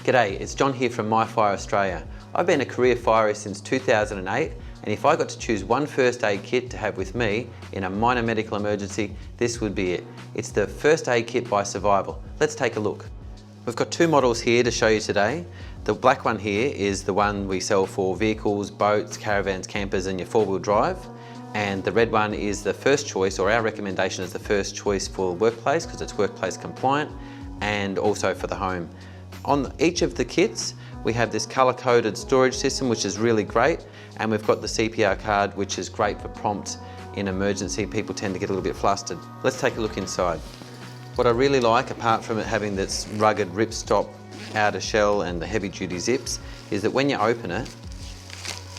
G'day, it's John here from My Fire Australia. I've been a career firer since 2008, and if I got to choose one first aid kit to have with me in a minor medical emergency, this would be it. It's the first aid kit by Survival. Let's take a look. We've got two models here to show you today. The black one here is the one we sell for vehicles, boats, caravans, campers and your four-wheel drive. And the red one is the first choice, or our recommendation is the first choice for workplace because it's workplace compliant, and also for the home. On each of the kits, we have this colour-coded storage system, which is really great, and we've got the CPR card, which is great for prompts in emergency. People tend to get a little bit flustered. Let's take a look inside. What I really like, apart from it having this rugged ripstop outer shell and the heavy-duty zips, is that when you open it,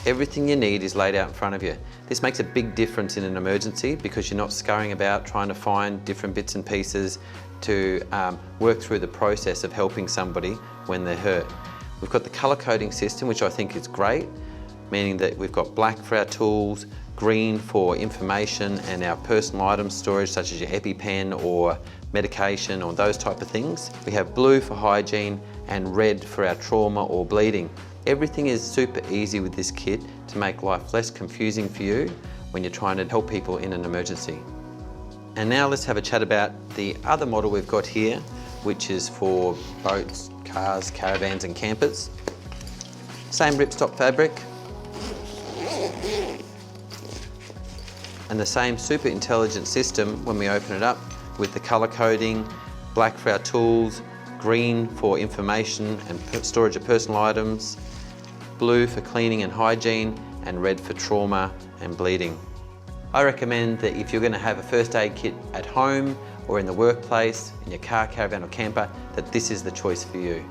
everything you need is laid out in front of you. This makes a big difference in an emergency because you're not scurrying about trying to find different bits and pieces to work through the process of helping somebody when they're hurt. We've got the colour coding system, which I think is great, meaning that we've got black for our tools, green for information and our personal items storage such as your EpiPen or medication or those type of things. We have blue for hygiene and red for our trauma or bleeding. Everything is super easy with this kit to make life less confusing for you when you're trying to help people in an emergency. And now let's have a chat about the other model we've got here, which is for boats, cars, caravans and campers. Same ripstop fabric and the same super intelligent system when we open it up, with the colour coding, black for our tools, green for information and storage of personal items, blue for cleaning and hygiene, and red for trauma and bleeding. I recommend that if you're going to have a first aid kit at home or in the workplace, in your car, caravan or camper, that this is the choice for you.